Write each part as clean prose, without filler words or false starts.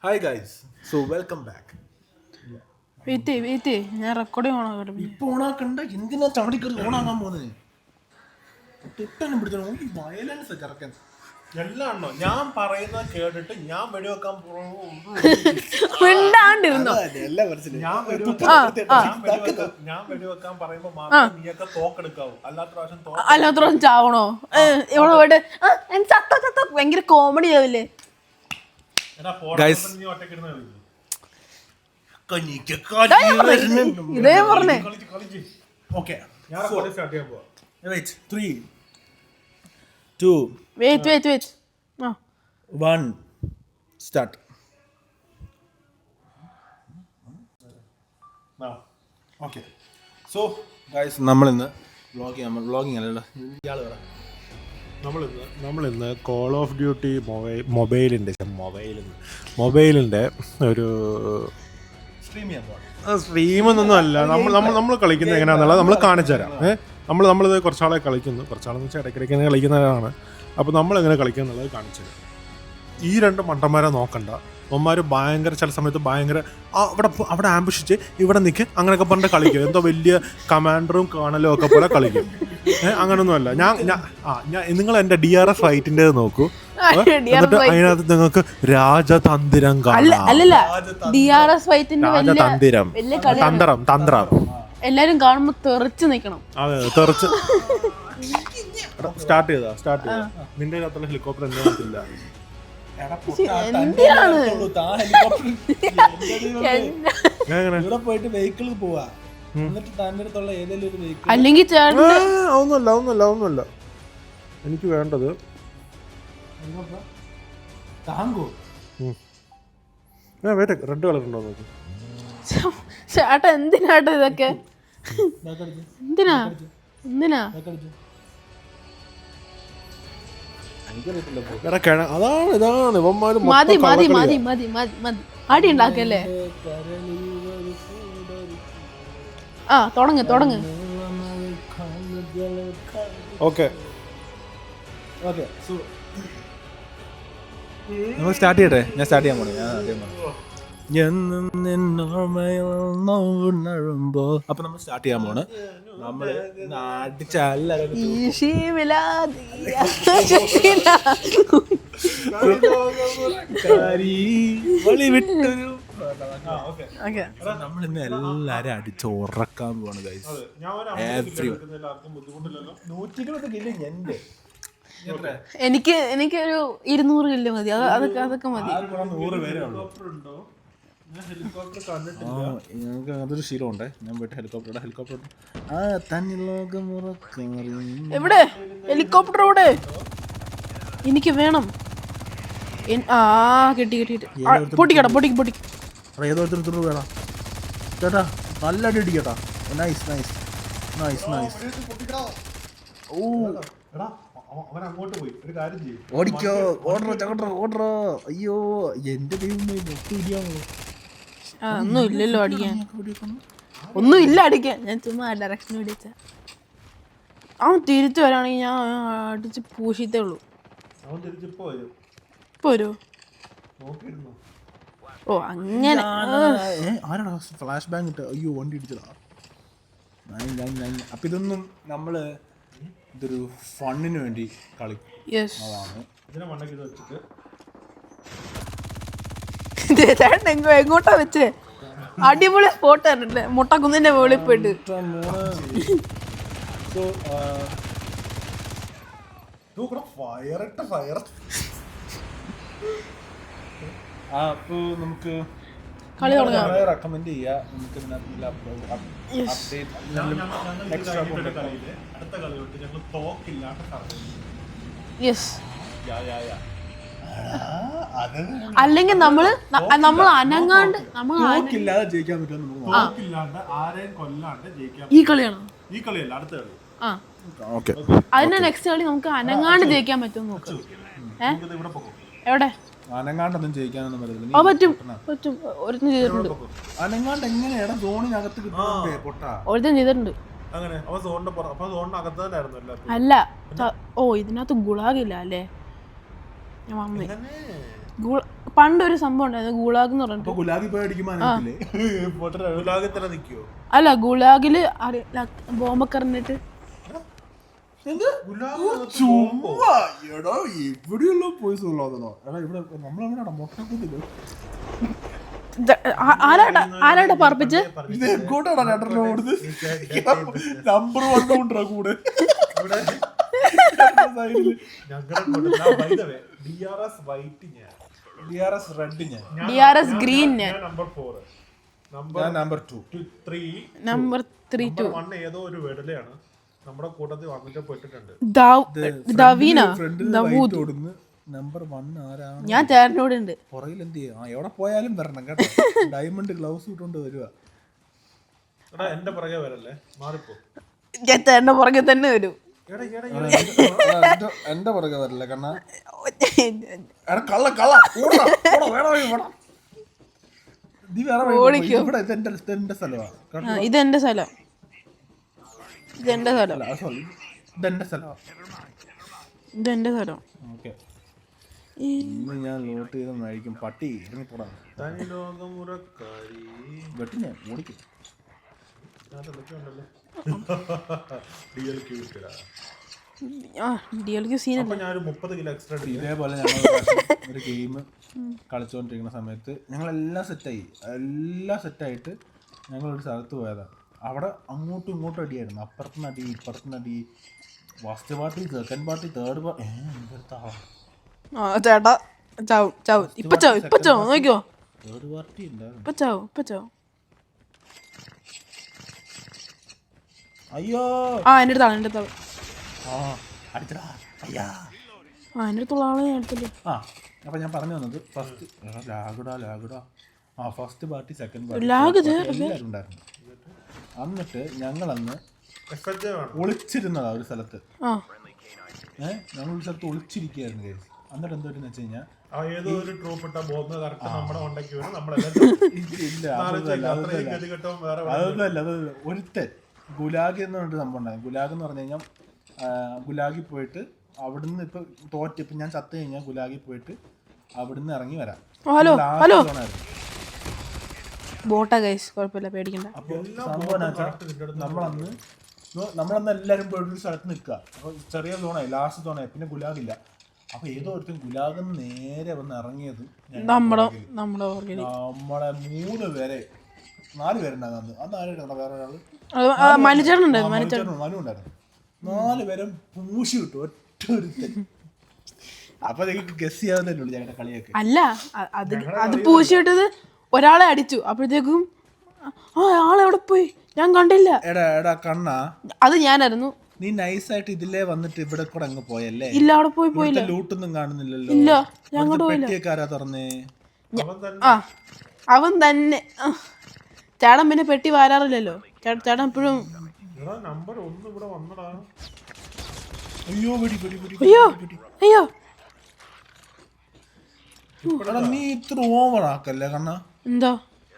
Hi guys, so welcome back. Wait ഞാൻ recording ഓണോ ഇപ്പൊ ഓണാക്കണ്ട, എന്തിനാ ചാടിക്കറി ഓണാക്കാൻ പോകുന്നത്? തൊട്ടനും പിടിച്ചോ ഈ വയലൻസ് ചെറുക്കൻ എല്ലാം ഉണ്ടോ? ഞാൻ പറയുന്നത് കേട്ടിട്ട് ഞാൻ വെടിവെക്കാൻ മിണ്ടാണ്ടിരുന്നോ? ഞാൻ വെടിവെക്കാൻ പറയുമ്പോ മാത്രം നീയൊക്കെ തോക്കെടുക്കാവൂ, അല്ലാത്ത പ്രാവശ്യം ചാവണോ? ഇവിടെ പോയിട്ട് ചത്തോ ഭയങ്കര കോമഡി ആവില്ലേ? ഇതേ പറഞ്ഞേ. Wait 1 start. Okay, so guys നമ്മളിന്ന് വ്ളോഗിങ് അല്ലല്ലോ, ഇയാള് പറ. നമ്മളിന്ന് കോൾ ഓഫ് ഡ്യൂട്ടി മൊബൈലിൻ്റെ ഒരു സ്ട്രീമെന്നൊന്നും അല്ല. നമ്മൾ കളിക്കുന്നത് എങ്ങനെയാണെന്നുള്ളത് നമ്മൾ കാണിച്ചു തരാം. നമ്മളിത് കുറച്ചാളെ കളിക്കുന്നു, കുറച്ചാളെന്ന് വെച്ചാൽ ഇടയ്ക്കിടയ്ക്ക് ഇങ്ങനെ കളിക്കുന്നവരാണ്. അപ്പോൾ നമ്മളെങ്ങനെ കളിക്കുക എന്നുള്ളത് കാണിച്ചു തരാം. ഈ രണ്ട് മണ്ടന്മാരെ നോക്കണ്ട. അവന്മാർ ഭയങ്കര ചില സമയത്ത് ഭയങ്കര അവിടെ ആംബിഷിച്ച് ഇവിടെ നിൽക്ക് അങ്ങനെയൊക്കെ പറഞ്ഞിട്ട് കളിക്കും. എന്തോ വലിയ കമാൻഡറും കാണലും ഒക്കെ പോലെ കളിക്കും. അങ്ങനൊന്നുമല്ല. ഞാൻ നിങ്ങൾ എൻ്റെ DRS ഫൈറ്റിൻ്റെ നോക്കൂ, എന്നിട്ട് അതിനകത്ത് നിങ്ങൾക്ക് രാജതന്ത്രം കാണാം. തന്ത്രം എല്ലാരും കാണുമ്പോ തെറിച്ച് നിക്കണം. അതെ, തെറിച്ച് സ്റ്റാർട്ട് ചെയ്താ നിന്റെ അകത്തുള്ള ഹെലികോപ്റ്റർ എന്തില്ല. പോയിട്ട് വെഹിക്കിളിൽ പോവാ, എന്നിട്ട് തന്റെ അടുത്തുള്ള ഏതെങ്കിലും ഒരു വെഹിക്കിൾ. അല്ലെങ്കിൽ ഒന്നുമല്ല എനിക്ക് വേണ്ടത് താങ്കോ. റെഡ് കളർ ഉണ്ടോ നോക്ക്. ചേട്ടാ എന്തിനാട്ടോ ഇതൊക്കെ? എന്തിനാ? അതാണ് ഇവന്മാര് മതി അടി ഉണ്ടാക്കല്ലേ. തുടങ്ങ്. ഓക്കെ, നമ്മൾ സ്റ്റാർട്ട് ചെയ്യട്ടെ. ഞാൻ സ്റ്റാർട്ട് ചെയ്യാൻ പോണേ. അപ്പൊ നമ്മൾ സ്റ്റാർട്ട് ചെയ്യാൻ പോണ്. നമ്മള് നമ്മളിന്ന് എല്ലാരും അടിച്ച് ഉറക്കാൻ പോവാണ് ഗൈസ്. എനിക്കൊരു 200 കില്ല് മതി. അതൊക്കെ മതി. അതൊരു ശീലമുണ്ടേ. ഞാൻ പോയിട്ട് ഹെലികോപ്റ്റർ എവിടെ ഹെലികോപ്റ്റർ? ഇവിടെ എനിക്ക് വേണം. കിട്ടി. പൊട്ടിക്കടാ. ഏതോരുത്തർ വേണം ചേട്ടാ. നല്ല അടി അടിക്കട്ടാ. നൈസ്. ഓടിക്കോ, ഓർഡറോ. അയ്യോ എന്റെ ദൈവമേ, ഒന്നും ഇല്ലല്ലോ അടിക്കാൻ. ഒന്നും ഇല്ല അടിക്കാൻ. ഞാൻ ചുമ്മാ ഡയറക്ഷൻ പിടിച്ച അവൻ തിരിച്ചു വരാണെങ്കിൽ ഞാൻ അടിച്ച് പൂശിത്തേ ഉള്ളൂ. പോരോ? ഓ അങ്ങനെ. ആരാടാ ഫ്ലാഷ് ബാങ്ക് ഇട്ട്? അയ്യോ വണ്ടി ഇടിച്ചതാ. അപ്പൊ ഇതൊന്നും നമ്മള് ഇതൊരു ഫണ്ണിന് വേണ്ടി കളിക്കുന്നതാണ്. എങ്ങോട്ടാ വെച്ചേ? അടിപൊളി സ്പോട്ട് ആയിരുന്നല്ലേ, മുട്ടക്കുന്നിന്റെ മുകളിൽ പോയിട്ട്. അപ്പൊ നമുക്ക് കളി തുടങ്ങാം. റെക്കമെൻഡ് ചെയ്യാം. നമുക്ക് അല്ലെങ്കിൽ നമ്മൾ അനങ്ങാണ്ട് ജയിക്കാൻ പറ്റും. ഈ കളിയാണോ? ഈ കളിയല്ല, അടുത്ത കളി. അതിന്റെ നെക്സ്റ്റ് കളി നമുക്ക് അനങ്ങാണ്ട് ജയിക്കാൻ പറ്റും നോക്ക്. എവിടെ അനങ്ങാണ്ടൊന്നും ജയിക്കാനൊന്നും പറ്റില്ല. പറ്റും. ഒരുത്തൻ ചെയ്തിട്ടുണ്ട്. അനങ്ങാണ്ട് എങ്ങനെയാണ് സോണിനകത്ത് ഒരുത്തൻ ചെയ്തിട്ടുണ്ട്. അല്ല, ഇതിനകത്ത് ഗുളാഗില്ല അല്ലേ? ഞാൻ വന്നേ. പണ്ടൊരു സംഭവം ഉണ്ടായിരുന്നു ഗുളാഗ് എന്ന് പറഞ്ഞിട്ട്. അപ്പൊ ഗുലാബി പോയി അടിക്കുമ്പോ ഗുലാഗിൽ തന്നെ നിൽക്കുവോ? അല്ല ഗുളാഗില് ബോംബൊക്കെ എറിഞ്ഞിട്ട് എവിടെയുള്ള പോയിസ് ഉള്ളതാണോ? എടാ ഇവിടെ നമ്മളെവിടെയാണോ മൊട്ടക്കുന്നില്ല? ആരാട്ടാ പറപ്പിച്ച് ഇത് എങ്ങോട്ടാണ് രണ്ടെണ്ണം ഓടുന്നത്? നമ്പർ 1 കൊണ്ടാ കൂടെ DRS റെഡ് ഞാൻ DRS green number 4 number 2 number 3 2 ഏതോ ഒരു വെടലയാണ് നമ്മുടെ കൂട്ടത്തിൽ വന്നിട്ട് പെട്ടിട്ടുണ്ട്. ദവീന ഫ്രണ്ട് ഓടുന്നു. നമ്പർ 1 ആരാണ്? ഞാൻ ചേട്ടനോട് ഉണ്ട്. പുറകിൽ എന്ത് ചെയ്യും? എവിടെ പോയാലും വരണം കേട്ടോ. ഡയമണ്ട് ഗ്ലൗസ് ഇട്ടുകൊണ്ട് വരുക. എടാ എന്റെ പുറകെ വരല്ലേ, മാറിപ്പോ. ഞാൻ ചേട്ടന്റെ പുറകെ തന്നെ വരും. എന്റെ പുറകെ വരില്ല കണ്ണ. ഇതെന്റെ സ്ഥലമാണ്. ഇതെന്റെ സ്ഥലം. ഇതെന്റെ സ്ഥലം. ഇതെന്റെ സ്ഥലമാണ്. ഇതെന്റെ സ്ഥലം. ഓക്കെ, ഇന്ന് ഞാൻ ലോട്ട് ചെയ്തെന്നായിരിക്കും. പട്ടി ഇറങ്ങിപ്പോടാ. വെട്ടി ഞാൻ ഓടിക്കും. ഇതേപോലെ ഞങ്ങൾ ഒരു ഗെയിം കളിച്ചുകൊണ്ടിരിക്കുന്ന സമയത്ത് ഞങ്ങളെല്ലാം സെറ്റായിട്ട് ഞങ്ങളൊരു സ്ഥലത്ത് പോയതാണ്. അവിടെ അങ്ങോട്ടും ഇങ്ങോട്ടും അടിയായിരുന്നു. അപ്പുറത്തുനിന്ന് അടി, ഇപ്പുറത്തുനിന്ന് അടി. First party, second party, third party. ചേട്ടാ ചാവും ഇപ്പൊ ചാവും നോക്കിയോ. തേർഡ് പാർട്ടി ഉണ്ടായിരുന്നു. ഇപ്പൊ ചാവും. അയ്യോ എൻ്റെ അടുത്താണ്. അടിച്ചടാ. അയ്യാ എൻ്റെ അടുത്തുള്ള ആളെ ഞാൻ എടുത്തില്ല. അപ്പൊ ഞാൻ പറഞ്ഞു വന്നത് first first party, second party എല്ലാവരും ഉണ്ടായിരുന്നു. എന്നിട്ട് ഞങ്ങളന്ന് ഒളിച്ചിരുന്നതാ ഒരു സ്ഥലത്ത്. ഞങ്ങൾ ഒരു സ്ഥലത്ത് ഒളിച്ചിരിക്കുകയായിരുന്നു കേസ്. എന്നിട്ട് എന്തുപറ്റെന്ന് വെച്ച് കഴിഞ്ഞാൽ അതൊന്നുമല്ല. ഒരുത്തൻ ഗുലാഗ് എന്ന് പറഞ്ഞിട്ട് സംഭവം ഉണ്ടായിരുന്നു. ഗുലാഗ് എന്ന് പറഞ്ഞു കഴിഞ്ഞാൽ ഗുലാഗിൽ പോയിട്ട് അവിടുന്ന് ഇപ്പൊ ഞാൻ ചത്തു കഴിഞ്ഞാൽ ഗുലാഗിൽ പോയിട്ട് അവിടുന്ന് ഇറങ്ങി വരാം. ഹലോ ബോട്ടാ ഗൈസ്, കുഴപ്പമില്ല, പേടിക്കണ്ട. അപ്പോൾ സംഭവം നമ്മളന്ന് എല്ലാവരും പോയിട്ട് ഒരു സ്ഥലത്ത് നിൽക്കുക. അപ്പോൾ ചെറിയ സോണായി, ലാസ്റ്റ് സോണായി. പിന്നെ ഗുലാഗില്ല. അപ്പൊ ഏതോ ഒരുത്തും ഗുലാഗ് നേരെ വന്ന് ഇറങ്ങിയത് നമ്മളെ 3 പേരെ 4 പേരുണ്ടായിരുന്നു. അന്ന് ആരായിരുന്നു? വേറെ ഒരാള് മനുണ്ടായിരുന്നു. 4 പേരും പൂശി കിട്ടും ഒറ്റ ഒരുത്തൻ. അപ്പൊ നിങ്ങൾക്ക് ഗസ് ചെയ്യാവുന്നല്ലേ ഉള്ളൂ ഞങ്ങളുടെ കളിയൊക്കെ. അല്ല അത് പൂശിയിട്ടത് ഒരാളെ അടിച്ചു. അപ്പോഴത്തേക്കും ആളെവിടെ പോയി ഞാൻ കണ്ടില്ല. എടാ കണ്ണാ, അത് ഞാനായിരുന്നു. നീ നൈസായിട്ട് ഇതിലേ വന്നിട്ട് ഇവിടെ കൂടെ അങ്ങ് പോയല്ലേ? ഇല്ല, അവിടെ പോയില്ല. ലൂട്ടൊന്നും കാണുന്നില്ലല്ലോ. ഇല്ല, ഞാൻ പോയില്ല. പെട്ടിയൊക്കെ തുറന്നേ? അവൻ തന്നെ. ചേട്ടൻ പിന്നെ പെട്ടി വാരാറില്ലല്ലോ. ചേട്ടൻ എപ്പോഴും അയ്യോ നീ ഇത്ര ഓവർ ആക്കല്ലേ കണ്ണാ. എന്താ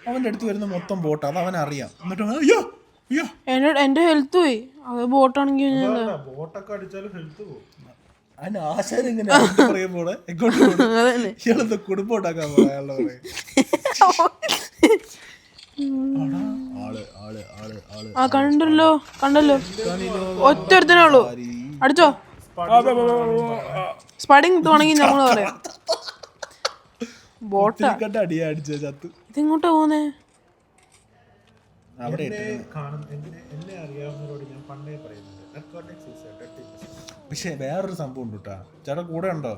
അവന്റെ അടുത്ത് വരുന്ന മൊത്തം ബോട്ട്, അത് അവൻ അറിയാം. എന്നിട്ട് അയ്യോ എന്റെ ഹെൽത്ത് പോയി. അത് ബോട്ടാണെങ്കിൽ അതിന് ആശാരം ഇങ്ങനെ പറയുമ്പോടെ ഇയാളെന്താ കുടുംബം ഉണ്ടാക്കാൻ പറയാനുള്ള കണ്ടല്ലോ ഒറ്റൊരുത്തനേ ഉള്ളൂ. അടിച്ചോ സ്പഡിങ് തുടങ്ങി നമ്മൾ പറയാം. ബോട്ടാ അടിയാ അടിച്ച ചത്ത്. ഇതെങ്ങോട്ടാ പോന്നേ? പക്ഷെ വേറൊരു സംഭവം ഉണ്ട് കേട്ടാ. ചേട്ടൻ കൂടെ ഉണ്ടോ?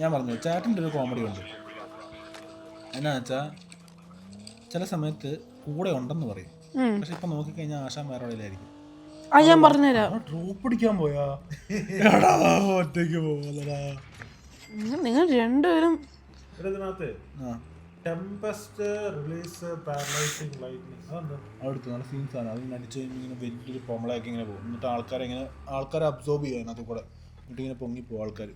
ഞാൻ പറഞ്ഞു ചേട്ടൻ്റെ ഒരു കോമഡി ഉണ്ട്. എന്നാ വെച്ചാ ചില സമയത്ത് കൂടെ ഉണ്ടെന്ന് പറയും, പക്ഷെ ഇപ്പൊ നോക്കിക്കഴിഞ്ഞാൽ ആശാൻ വേറെ എവിടെയായിരിക്കും. ഞാൻ പറഞ്ഞുതരാം. ഡ്രോപ്പ് അടിക്കാൻ പോയാ ഒറ്റയ്ക്ക് പോകാ. നിങ്ങൾ രണ്ടുപേരും അടുത്ത് നല്ല സീൻസ് ആണ്. അത് നടിച്ചു ഇങ്ങനെ വലിയൊരു പൊമ്പളയൊക്കെ ഇങ്ങനെ പോകും. എന്നിട്ട് ആൾക്കാരെ അബ്സോർബ് ചെയ്യാൻ അത് കൂടെ എന്നിട്ട് ഇങ്ങനെ പൊങ്ങിപ്പോ ആൾക്കാർ.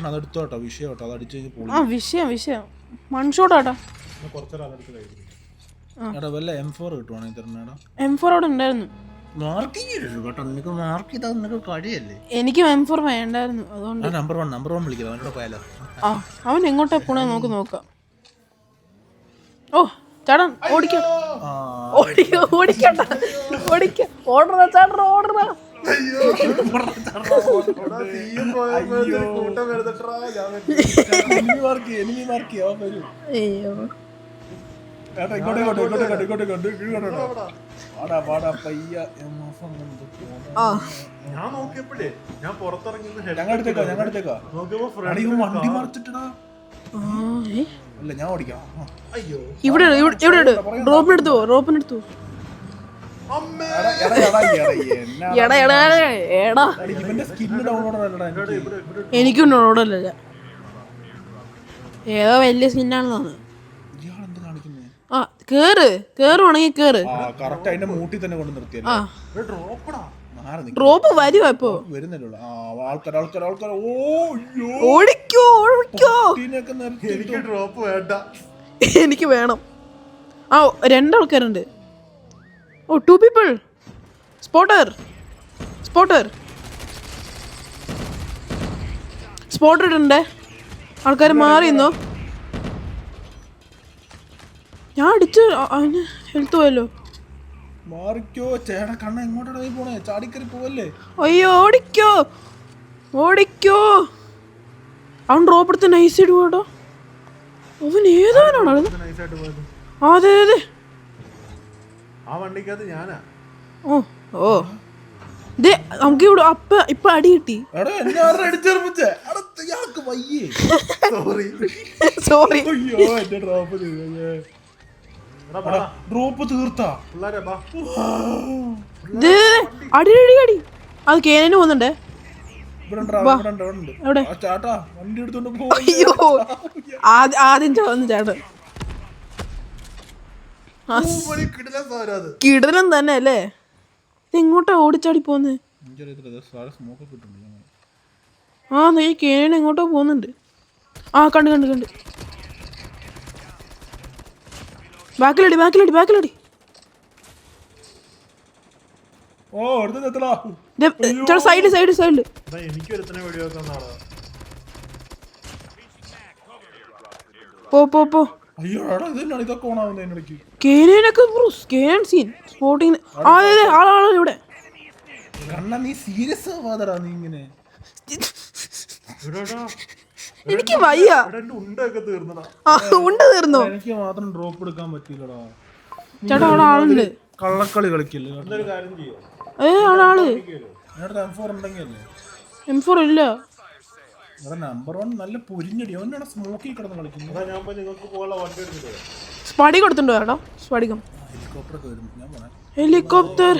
അതെടുത്തോട്ടോ വിഷയം കേട്ടോ. അത് അടിച്ചു കഴിഞ്ഞാൽ വിഷയം മൺഷോട്ടാ. എടാ വല്ല M4 കിട്ടുവാണെങ്കിൽ തരണേടാ. M4 അവിടെ ഉണ്ടായിരുന്നു. മാർക്കിങ് കേട്ടോ, നിനക്ക് മാർക്ക് ചെയ്താൽ നിനക്ക് കഴിയല്ലേ. എനിക്ക് M4 വേണ്ടായിരുന്നു, അതുകൊണ്ട്. നമ്പർ വൺ വിളിക്കാം, അവനോട് പോയാലോ. ആ അവൻ എങ്ങോട്ടാ പോണേ നമുക്ക് നോക്കാം. ഓ ചേട്ടൻ ഓടിക്കണ്ട, ഓടറാ ചേട്ടൻ ഓടറാ. അയ്യോ ഞാൻ നോക്കിയപ്പോഴേ ഞാൻ പുറത്തിറങ്ങി വണ്ടി മറിച്ചിട്ടാ. അല്ല ഞാൻ ഓടിക്കാം. അയ്യോ ഇവിടെ റോപ്പിനെടുത്തു. എടാ ഇവന്റെ സ്കിന്ന് ഡൗൺലോഡ്. എനിക്കും ഡൗൺലോഡല്ല, ഏതോ വലിയ സ്കിന്നാണെന്ന് തോന്നുന്നു. ആ കേറുവാണെങ്കിൽ കേറ്. കറക്റ്റ് അതിന്റെ മൂട്ടി തന്നെ കൊണ്ട് നിർത്തിയല്ലോ. ആ ഡ്രോപ്പ് വരുവാ ഇപ്പൊ വരുന്നില്ല. ആൾക്കാർ ഓടിക്കോ. എനിക്ക് ഡ്രോപ്പ് വേണ്ട, എനിക്ക് വേണം. ആ 2 ആൾക്കാരുണ്ട്. ഓ 2 people. സ്പോട്ടർ ഇട്ടുണ്ട്. ആൾക്കാർ മാറിയെന്നോ. ഞാൻ അടിച്ചു, അവന് ഹെൽത്ത് പോയല്ലോ. മാറിക്കോ ചേട്ടാ, കണ്ണ എങ്ങോട്ടാണ് പോണേ? ചാടിക്കറി പോവല്ലേ. അയ്യോ ഓടിക്കോ. അവൻ ഡ്രോപ്പ് എടുത്ത് നൈസായിട്ട് പോട്ടോ. അവൻ ഏതാണോ? അതെ ആ വണ്ടിക്കകത്ത് ഞാനാ. ഓ ദേ നമുക്ക് ഇവിടെ ഇപ്പൊ അടി കിട്ടി. സോറി ഡ്രോപ്പ് തീർത്താ. അടി അത് കേനു പോകുന്നുണ്ടേ. അയ്യോ ആദ്യം ചോന്ന് ചേട്ടൻ കിടലം തന്നെ അല്ലേ. ഇത് എങ്ങോട്ടാ ഓടിച്ചാടി പോന്ന്? ആ നീ കേന എങ്ങോട്ടോ പോകുന്നുണ്ട്. ആ കണ്ട് ബാക്കിലടി. സൈഡ് പോ. ഇവിടെ എനിക്ക് വയ്യ. ഉണ്ട് തീർന്നോ? എനിക്ക് മാത്രം ഡ്രോപ്പ് എടുക്കാൻ പറ്റില്ലടാ. ചേട്ടാ അവിടെ ആളുണ്ട്. കള്ളക്കളി കളിക്കില്ല. ആള് M4 ഇല്ല. നമ്പർ 1 നല്ല പൊരിഞ്ഞടി. അവനാണ് സ്മോക്കി കിടന്ന് കളിക്കുന്നത്. സ്പടി കൊടുത്തിട്ടുണ്ടോ ചേട്ടാ? സ്പടികം ഹെലികോപ്റ്റർ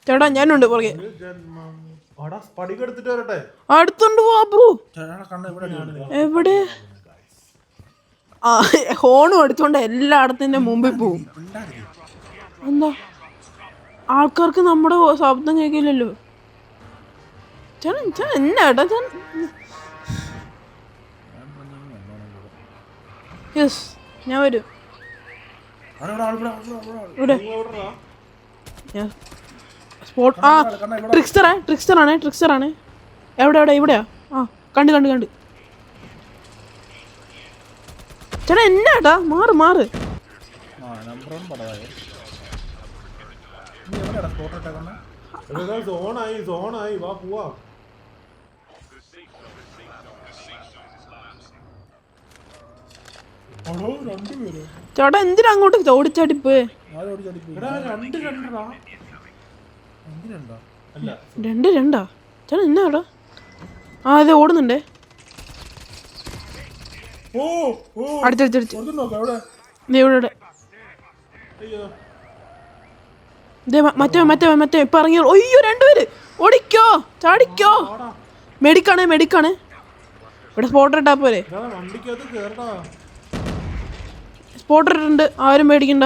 ചേട്ടാ ഞാനുണ്ട് പുറകെ. അടുത്തോണ്ട് പോവാ ബ്രോ. എവിടെ? ആ ഹോണും അടിച്ചോണ്ട് എല്ലായിടത്തിന്റെ മുമ്പിൽ പോവും. എന്താ ആൾക്കാർക്ക് നമ്മുടെ ശബ്ദം കേൾക്കില്ലല്ലോ. എന്നാട്ടാ യെസ് ഞാൻ വരും. ഇവിടെ സ്പോട്ട്. ആ ട്രിക്സ്റ്ററാണ്. എവിടെ ഇവിടെയാ? ആ കണ്ട് ചേട്ടാ എന്നാട്ടാ മാറ്. സോണായി വാ പോവാ. ചേട്ടാ എന്തിനാ അങ്ങോട്ട് ഓടിച്ചാടി പോയേ? 2 ചേട്ടാ എന്നാടാ? ആ അതെ ഓടുന്നുണ്ടേ. അടിച്ചടിച്ചടിച്ച് മറ്റേ ഇപ്പൊ ഇറങ്ങിയോ? അയ്യോ 2 പേര്. ഓടിക്കോ ചാടിക്കോ. മെഡിക്കാണ് ഇവിടെ സ്പോട്ടർ ഇട്ടാ പോരെ. സ്പോട്ടർ ഇട്ടുണ്ട്, ആരും പേടിക്കണ്ട.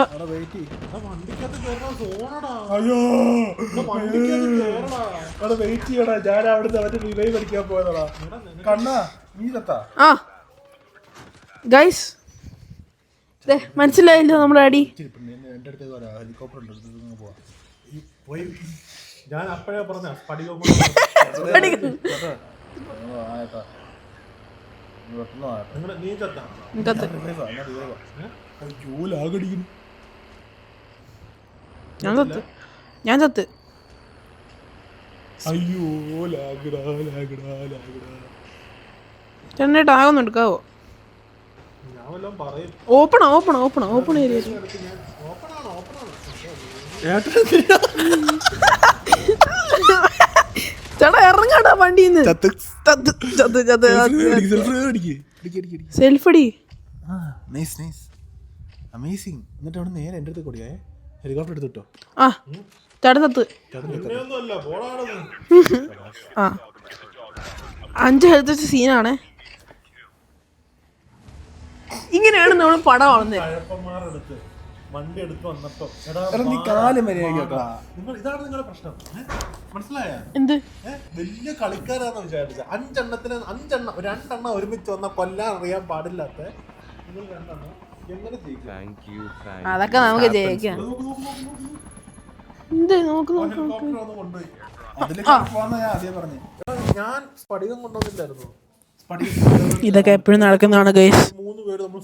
ആ ഗൈസ് മനസ്സിലായല്ലോ നമ്മുടെ അടി. എൻ്റെ അടുത്ത് പറയാം ഹെലികോപ്റ്റർ ഉണ്ട്, എടുത്ത് പോവാം. ഞാൻ അപ്പോഴേ പറഞ്ഞ സ്പടികം നീ ചത്താ ഞാൻ ചത്ത്. അയ്യോ ലാഗടാ ലാഗടാ ലാഗടാ. ചേട്ടനായിട്ട് ആകൊന്നും എടുക്കാവോ? ഞാൻ വല്ലതും പറയും. Open area. ചേട്ടാ ഇറങ്ങാടാ വണ്ടിന്ന്. സെൽഫ് അടി. അമേസിങ്. എന്നിട്ട് അവിടെ നേരെ എൻ്റെ അടുത്ത് കൂടിയേ ഹെലികോപ്റ്റർ എടുത്തിട്ടോ. ആ ചേട്ടൻ ചത്ത്. ഇങ്ങനെയൊന്നുമല്ല, പോടാണെന്ന്. ആ 5 ഹെൽത്ത് വെച്ച സീനാണ്. ഇങ്ങനെയാണ് നമ്മൾ പടം ആവുന്നത്. കഴപ്പന്മാരെടുത്ത് വണ്ടി എടുത്ത് വന്നപ്പോ നീ കാലം മര്യാദ ഇതാണ് നിങ്ങളുടെ പ്രശ്നം. മനസ്സിലായ? എന്ത് വലിയ കളിക്കാരാന്ന് വിചാരിച്ച 5 എണ്ണത്തിന് 2 ഒരുമിച്ച് വന്ന കൊല്ലാൻ അറിയാൻ പാടില്ലാത്ത നിങ്ങൾ 2 എങ്ങനെ ജയിക്കും? അതൊക്കെ നമുക്ക് ജയിക്കാം. എന്ത് നോക്ക് ഹെലികോപ്റ്റർ ഒന്ന് കൊണ്ടുപോയി. ഞാൻ ആദ്യം പറഞ്ഞു. ഞാൻ സ്പടികം കൊണ്ടുവന്നില്ലായിരുന്നു. ഇതൊക്കെ എപ്പോഴും നടക്കുന്നതാണ് ഗൈസ്. 3 പേര് നമ്മൾ